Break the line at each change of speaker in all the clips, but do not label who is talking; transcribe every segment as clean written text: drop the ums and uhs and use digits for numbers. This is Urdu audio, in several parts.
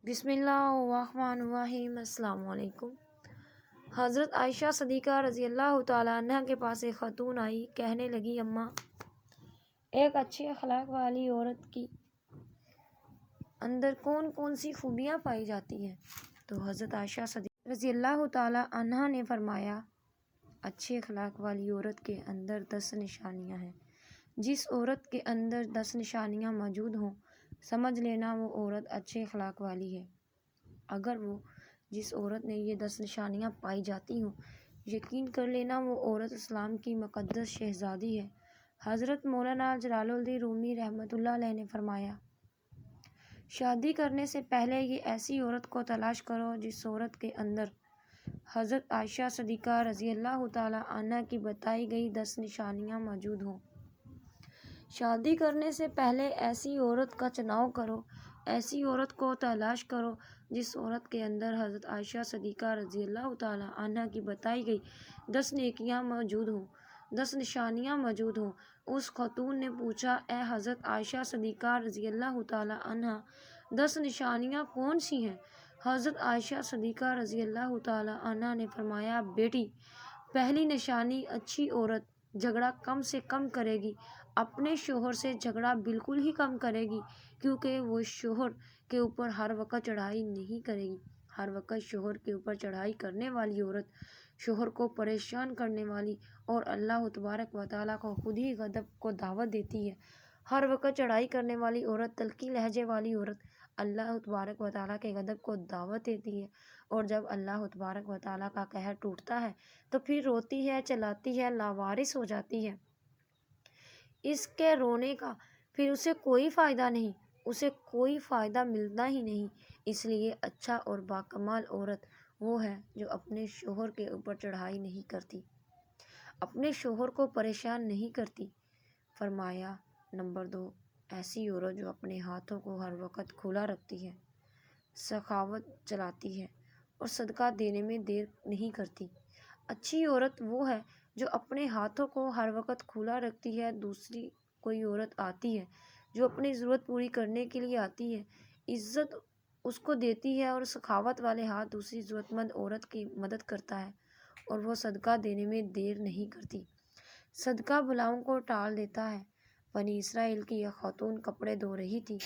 بسم اللہ الرحمن الرحیم۔ السلام علیکم۔ حضرت عائشہ صدیقہ رضی اللہ تعالیٰ عنہ کے پاس ایک خاتون آئی، کہنے لگی اماں، ایک اچھی اخلاق والی عورت کی اندر کون کون سی خوبیاں پائی جاتی ہیں؟ تو حضرت عائشہ صدیقہ رضی اللہ تعالیٰ عنہ نے فرمایا، اچھی اخلاق والی عورت کے اندر 10 نشانیاں ہیں۔ جس عورت کے اندر 10 نشانیاں موجود ہوں، سمجھ لینا وہ عورت اچھے اخلاق والی ہے۔ اگر وہ جس عورت نے یہ 10 نشانیاں پائی جاتی ہوں، یقین کر لینا وہ عورت اسلام کی مقدس شہزادی ہے۔ حضرت مولانا جلال الدین رومی رحمۃ اللہ علیہ نے فرمایا، شادی کرنے سے پہلے یہ ایسی عورت کو تلاش کرو جس عورت کے اندر حضرت عائشہ صدیقہ رضی اللہ تعالیٰ عنہ کی بتائی گئی 10 نشانیاں موجود ہوں۔ شادی کرنے سے پہلے ایسی عورت کا چناؤ کرو، ایسی عورت کو تلاش کرو جس عورت کے اندر حضرت عائشہ صدیقہ رضی اللہ تعالیٰ عنہ کی بتائی گئی 10 نیکیاں موجود ہوں، 10 نشانیاں موجود ہوں۔ اس خاتون نے پوچھا، اے حضرت عائشہ صدیقہ رضی اللہ تعالیٰ عنہ، 10 نشانیاں کون سی ہیں؟ حضرت عائشہ صدیقہ رضی اللہ تعالیٰ عنہ نے فرمایا، بیٹی، پہلی نشانی، اچھی عورت جھگڑا کم سے کم کرے گی، اپنے شوہر سے جھگڑا بالکل ہی کم کرے گی، کیونکہ وہ شوہر کے اوپر ہر وقت چڑھائی نہیں کرے گی۔ ہر وقت شوہر کے اوپر چڑھائی کرنے والی عورت شوہر کو پریشان کرنے والی اور اللہ تبارک و تعالیٰ کو خود ہی غضب کو دعوت دیتی ہے۔ ہر وقت چڑھائی کرنے والی عورت، تلخی لہجے والی عورت اللہ تبارک و تعالیٰ کے غضب کو دعوت دیتی ہے، اور جب اللہ تبارک و تعالیٰ کا قہر ٹوٹتا ہے تو پھر روتی ہے، چلاتی ہے، لاوارث ہو جاتی ہے۔ اس کے رونے کا پھر اسے کوئی فائدہ نہیں، اسے کوئی فائدہ ملنا ہی نہیں۔ اس لیے اچھا اور باکمال عورت وہ ہے جو اپنے شوہر کے اوپر چڑھائی نہیں کرتی، اپنے شوہر کو پریشان نہیں کرتی۔ فرمایا، نمبر 2، ایسی عورت جو اپنے ہاتھوں کو ہر وقت کھلا رکھتی ہے، سخاوت چلاتی ہے اور صدقہ دینے میں دیر نہیں کرتی۔ اچھی عورت وہ ہے جو اپنے ہاتھوں کو ہر وقت کھلا رکھتی ہے۔ دوسری کوئی عورت آتی ہے جو اپنی ضرورت پوری کرنے کے لیے آتی ہے، عزت اس کو دیتی ہے، اور سخاوت والے ہاتھ دوسری ضرورت مند عورت کی مدد کرتا ہے، اور وہ صدقہ دینے میں دیر نہیں کرتی، صدقہ بلاؤں کو ٹال دیتا ہے۔ بنی اسرائیل کی ایک خاتون کپڑے دھو رہی تھی،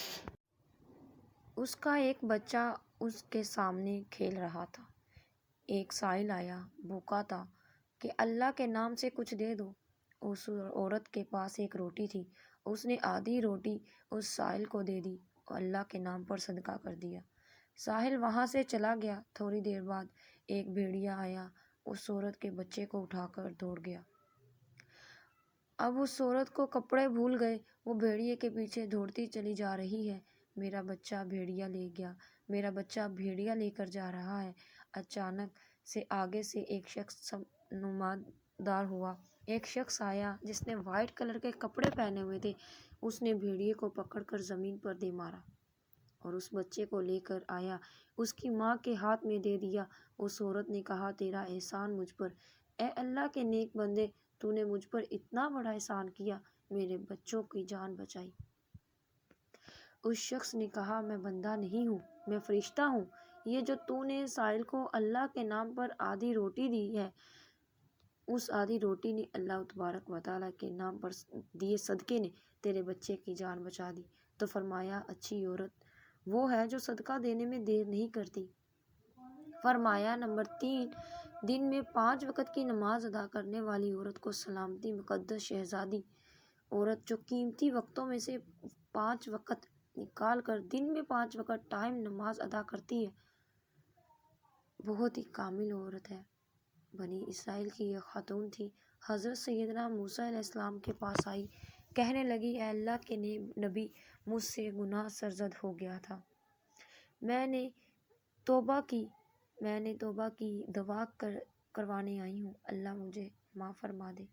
اس کا ایک بچہ اس کے سامنے کھیل رہا تھا۔ ایک سائل آیا، بھوکا تھا، کہ اللہ کے نام سے کچھ دے دو۔ اس عورت کے پاس ایک روٹی تھی، اس نے آدھی روٹی اس سائل کو دے دی اور اللہ کے نام پر صدقہ کر دیا۔ سائل وہاں سے چلا گیا۔ تھوڑی دیر بعد ایک بھیڑیا آیا، اس عورت کے بچے کو اٹھا کر دوڑ گیا۔ اب اس عورت کو کپڑے بھول گئے، وہ بھیڑیے کے پیچھے دوڑتی چلی جا رہی ہے۔ میرا بچہ بھیڑیا لے گیا، میرا بچہ بھیڑیا لے کر جا رہا ہے۔ اچانک سے آگے سے ایک شخص نمودار ہوا۔ ایک شخص آیا جس نے وائٹ کلر کے کپڑے پہنے ہوئے تھے۔ اس نے بھیڑیے کو پکڑ کر زمین پر دے مارا اور اس بچے کو لے کر آیا، اس کی ماں کے ہاتھ میں دے دیا۔ اس عورت نے کہا، تیرا احسان مجھ پر، اے اللہ کے نیک بندے، تو نے مجھ پر اتنا بڑا احسان کیا، میرے بچوں کی جان بچائی۔ اس شخص نے کہا، میں بندہ نہیں ہوں، میں فرشتہ ہوں۔ یہ جو تو نے سائل کو اللہ کے نام پر آدھی روٹی دی ہے، اس آدھی روٹی نے اللہ تبارک و تعالیٰ کے نام پر دیے صدقے نے تیرے بچے کی جان بچا دی۔ تو فرمایا، اچھی عورت وہ ہے جو صدقہ دینے میں دیر نہیں کرتی۔ فرمایا، نمبر 3، دن میں 5 وقت کی نماز ادا کرنے والی عورت کو سلامتی مقدس شہزادی عورت جو قیمتی وقتوں میں سے 5 وقت نکال کر دن میں 5 وقت ٹائم نماز ادا کرتی ہے، بہت ہی کامل عورت ہے۔ بنی اسرائیل کی ایک خاتون تھی، حضرت سیدنا موسیٰ علیہ السلام کے پاس آئی، کہنے لگی، اے اللہ کے نبی، مجھ سے گناہ سرزد ہو گیا تھا، میں نے توبہ کی، دعا کروانے آئی ہوں، اللہ مجھے معاف فرما دے۔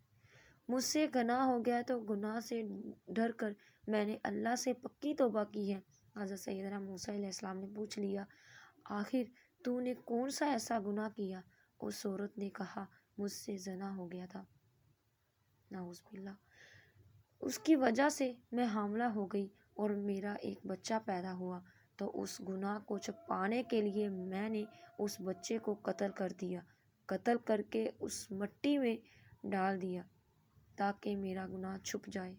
مجھ سے گناہ ہو گیا تو گناہ سے ڈر کر میں نے اللہ سے پکی توبہ کی ہے۔ حضرت سیدنا موسیٰ علیہ السلام نے پوچھ لیا، آخر تو نے کون سا ایسا گناہ کیا؟ اس عورت نے کہا، مجھ سے زنا ہو گیا تھا، نعوذ باللہ، اس کی وجہ سے میں حاملہ ہو گئی اور میرا ایک بچہ پیدا ہوا، تو اس گناہ کو چھپانے کے لیے میں نے اس بچے کو قتل کر دیا، قتل کر کے اس مٹی میں ڈال دیا تاکہ میرا گناہ چھپ جائے،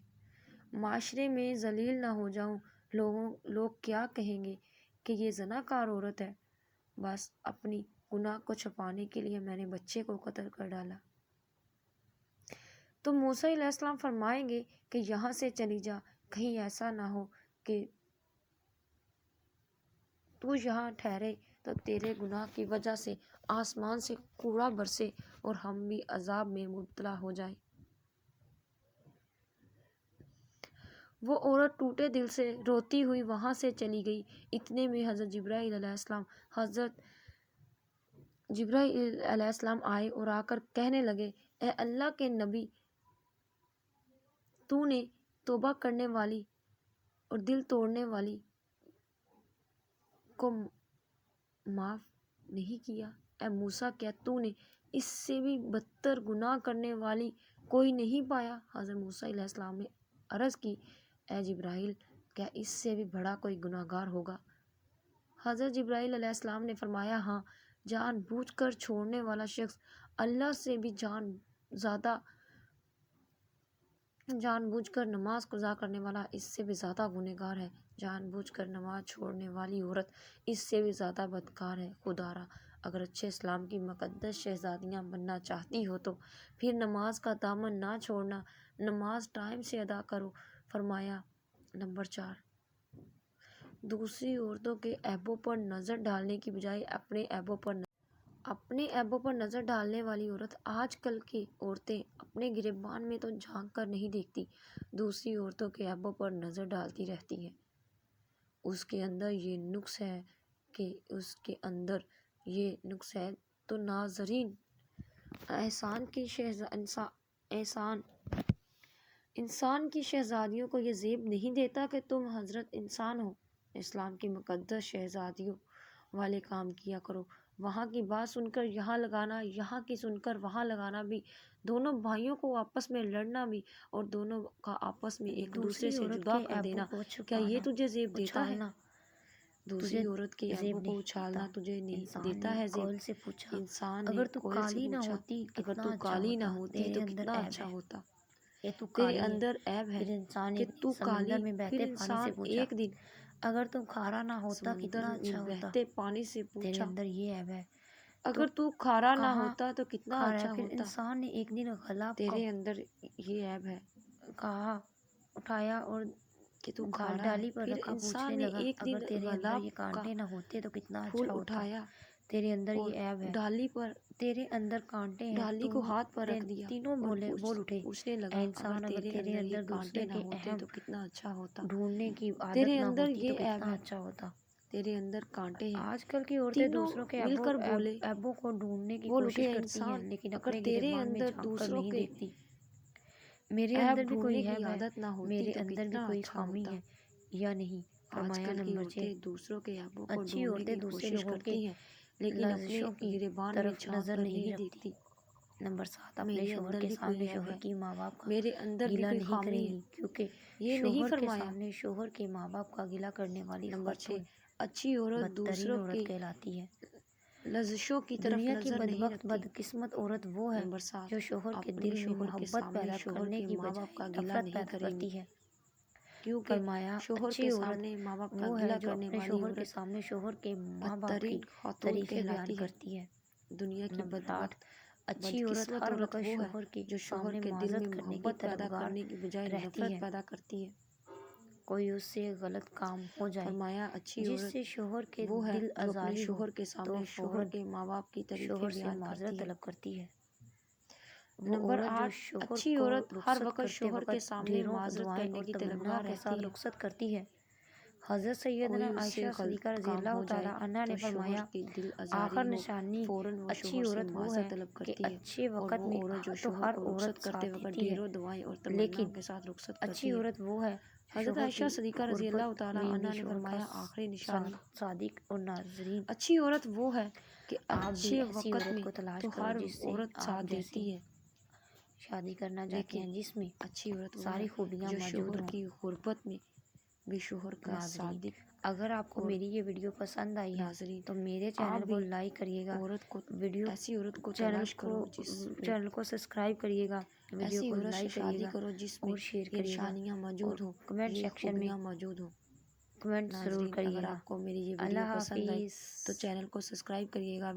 معاشرے میں ذلیل نہ ہو جاؤں۔ لوگ کیا کہیں گے کہ یہ زناکار عورت ہے۔ بس اپنی گناہ کو چھپانے کے لیے میں نے بچے کو قتل کر ڈالا۔ تو موسیٰ علیہ السلام فرمائیں گے کہ یہاں سے چلی جا، کہیں ایسا نہ ہو کہ تو یہاں ٹھہرے تو تیرے گناہ کی وجہ سے آسمان سے کوڑا برسے اور ہم بھی عذاب میں مبتلا ہو جائیں۔ وہ عورت ٹوٹے دل سے روتی ہوئی وہاں سے چلی گئی۔ اتنے میں حضرت جبرائیل علیہ السلام آئے اور آ کر کہنے لگے، اے اللہ کے نبی، تو نے توبہ کرنے والی اور دل توڑنے والی کو معاف نہیں کیا؟ اے موسیٰ، کیا تو نے اس سے بھی بدتر گناہ کرنے والی کوئی نہیں پایا؟ حضرت موسیٰ علیہ السلام نے عرض کی، اے جبرائیل، کیا اس سے بھی بڑا کوئی گناہ گار ہوگا؟ حضرت جبرائیل علیہ السلام نے فرمایا، ہاں، جان بوجھ کر چھوڑنے والا شخص اللہ سے بھی جان بوجھ کر نماز قضا کرنے والا اس سے بھی زیادہ گنہگار ہے۔ جان بوجھ کر نماز چھوڑنے والی عورت اس سے بھی زیادہ بدکار ہے۔ خدارا، اگر اچھے اسلام کی مقدس شہزادیاں بننا چاہتی ہو تو پھر نماز کا دامن نہ چھوڑنا، نماز ٹائم سے ادا کرو۔ فرمایا، نمبر 4، دوسری عورتوں کے عیبوں پر نظر ڈالنے کی بجائے اپنے عیبوں پر نظر ڈالنے والی عورت۔ آج کل کی عورتیں اپنے گریبان میں تو جھانک کر نہیں دیکھتی، دوسری عورتوں کے عیبوں پر نظر ڈالتی رہتی ہیں۔ اس کے اندر یہ نقص ہے تو ناظرین، انسان کی شہزادیوں کو یہ زیب نہیں دیتا کہ تم حضرت انسان ہو۔ اسلام کی مقدس شہزادیوں والے کام کیا کرو۔ وہاں کی بات سن کر یہاں لگانا، یہاں کی سن کر وہاں لگانا بھی، دونوں بھائیوں کو آپس میں لڑنا بھی، اور دونوں کا آپس میں ایک دوسرے سے جدا کر دینا، کیا یہ تجھے زیب دیتا ہے؟ دوسری عورت کے عیبوں کو اچھالنا تجھے نہیں دیتا ہے زیب؟ انسان نے کوئل سے پوچھا، اگر تو کالی نہ ہوتی تو کتنا اچھا ہوتا۔ تیرے اندر عیب ہے کہ تو کالی، پھر انسان ایک دن
اگر تم کھارا نہ ہوتا کتنا اچھا ہوتا۔
بہتے پانی سے
تیرے
پوچھا،
اندر یہ عیب ہے،
اگر تو کھارا نہ ہوتا تو کتنا اچھا
پھر
ہوتا۔
انسان نے ایک دن غلہ
تیرے اندر یہ عیب ہے
کہا، اٹھایا اور
کہ تو کھارا ہے،
ڈالی پر
پھر
رکھا،
انسان
پوچھنے
نے
لگا،
ایک دن
اگر تیرے اندر
گلاب
یہ
کا
کانٹے نہ ہوتے تو کتنا
پھول
اچھا ہوتا۔
اٹھایا
تیرے اندر
اور
یہ عیب ہے،
ڈالی پر
تیرے اندر کانٹے ہیں،
ڈالی کو ہاتھ پر رکھ دیا
تینوں
اور
بول اٹھے۔
پوچھنے
اے
لگا،
انسان،
اگر
اگر
تیرے اندر یہ کانٹے
دوسرے
نہ
کے
ہوتے
اہم
تو کتنا اچھا ہوتا۔
ڈھونڈنے کی عادت
تیرے
نہ
اندر
ہوتی تو
یہ عیب
کتنا
ہے،
اچھا ہوتا۔
تیرے اندر کانٹے ہیں۔
آج کل کی عورتیں
تینوں
دوسروں کے
مل کر بولے،
عیبوں کو ڈھونڈنے کی
بول
کوشش
اٹھے،
کرتی ہیں،
انسان،
لیکن
اگر
اپنے
تیرے
گریبان میں
اندر
جھانک کر
دوسروں
نہیں
کے
دیکھتی۔ میرے
عیب
اندر بھی کوئی
ڈھونڈنے کی
عیب ہے،
عادت نہ ہوتی
میرے
تو
اندر بھی
کتنا
کوئی
اچھا
خامی
ہوتا۔
ہے یا نہیں؟
آج
فرمایا،
کل کی
نمبر 6،
عورتیں دوسروں کے عیبوں کو
اچھی
ڈھونڈنے
عورتیں
کی
دوسرے
کوشش
لوگوں کے
کرتی ہیں، لیکن اپنے
لذشوں کی
گریبان میں
طرف
جھانک
نظر
کر
نہیں
نہیں
رکھتی۔
دیکھتی۔
نمبر 7، اپنے
میرے
شوہر
اندر
کے
بھی
سامنے
کوئی عیب
شوہر
ہے،
کی ماں باپ کا
میرے اندر بھی
گلہ
کوئی
نہیں
خامی
کریں
ہے،
گی، کیونکہ
یہ نہیں
شوہر کے
فرمایا۔
سامنے شوہر کے ماں باپ کا گلہ کرنے والی
نمبر 6،
خاتون
اچھی عورت
بدترین
دوسروں
عورت
کی
کہلاتی ہے۔
لذشوں کی طرف
دنیا کی
نظر نہیں
بدبخت
رکھتی۔
بدقسمت عورت وہ ہے
نمبر 7،
جو شوہر کے
اپنے
دل میں
شوہر کے
محبت
سامنے
پیدا
شوہر
کرنے
کے
کی
ماں باپ کا
بجائے
گلہ
نفرت
نہیں
پیدا
کریں گی،
کرتی ہے۔
کیونکہ
فرمایا،
شوہر
اچھی
کے
عورت
سامنے ماں باپ کا
وہ
گلہ
ہے جو
کرنے
اپنے
والی
شوہر کے
عورت
سامنے شوہر کے ماں باپ کی
بدترین خاتون
تعریفیں بیان
کہلاتی ہے۔
کرتی ہے۔
دنیا کی
نمبر 8،
بدبخت
اچھی عورت
بدقسمت
ہر
عورت
وقت
وہ ہے
شوہر کے
جو شوہر
سامنے
کے دل میں
معذرت کرنے کی
محبت پیدا
طلبگار
کرنے کی بجائے
رہتی
نفرت
ہے۔
پیدا کرتی ہے۔
کوئی اس سے غلط کام ہو جائے
فرمایا، اچھی
جس
عورت
سے شوہر کے
وہ ہے
دل
جو اپنے
آزاری ہو
شوہر کے
تو
سامنے شوہر
فوراً
کے ماں باپ کی تعریفیں
شوہر سے
بیان
معذرت
کرتی ہے۔
طلب کرتی ہے۔ وہ
نمبر
عورت جو
8،
شوہر
اچھی
کو
عورت ہر
رخصت
وقت
کرتے
شوہر کے
وقت
سامنے
ڈھیروں
معذرت
دعائیں
کرنے
اور
کی
تمنا
طلبگار
کے ساتھ
رہتی ہے۔
رخصت کرتی ہے۔ حضرت سیدنا
کوئی اس سے
عائشہ
غلط
صدیقہ رضی
کام
اللہ
ہو
تعالی
جائے
عنہا
تو
نے فرمایا،
شوہر کی دل آزاری
آخر
ہو،
نشانی
فوراً وہ
اچھی
شوہر سے
عورت وہ
معذرت
ہے
طلب
کہ
کرتی ہے،
اچھے
اور
وقت
وہ
میں
عورت جو
تو
شوہر
ہر
کو
عورت
رخصت کرتے
ساتھ
وقت
دیتی ہے،
ڈھیروں دعائیں اور
لیکن
تمناؤں کے ساتھ رخصت
اچھی
کرتی ہے۔
عورت وہ ہے
حضرت
شوہر
عائشہ
کی
صدیقہ رضی اللہ
غربت
تعالیٰ
میں
عنہا
بھی
نے
شوہر کا
فرمایا، آخری نشانی
صادق اور ناظرین۔
اچھی عورت وہ ہے کہ
آپ بھی
اچھے
ایسی
وقت
عورت
میں
کو تلاش
تو
کرو
ہر
جس سے
عورت
آپ
ساتھ
جیسی
دیتی ہے،
شادی کرنا چاہتے
لیکن
ہیں، جس میں
اچھی عورت وہ
ساری
ہے
خوبیاں
جو
موجود
شوہر
ہوں۔
کی غربت میں بھی شوہر کا
ناظرین،
صادق
اگر آپ کو
اور
میری یہ ویڈیو پسند آئی ہے
ناظرین
تو میرے
آپ
چینل کو
بھی
لائک کریے گا،
عورت کو
ویڈیو
ایسی عورت کو
چینل
تلاش کرو
کو
جس میں
چینل کو سبسکرائب کریے گا، ویڈیو
ایسی
کو
عورت سے
لائک کریے
شادی
گا
کرو جس میں
اور شیئر
یہ
کریے گا،
نشانیاں
اور
موجود ہوں،
کمنٹ
یہ
سیکشن میں
خوبیاں موجود ہوں۔
کمنٹ ضرور
ناظرین
کریے
اگر
گا۔
آپ کو میری یہ ویڈیو
اللہ
پسند آئی
حافظ۔
تو چینل کو سبسکرائب کریے گا۔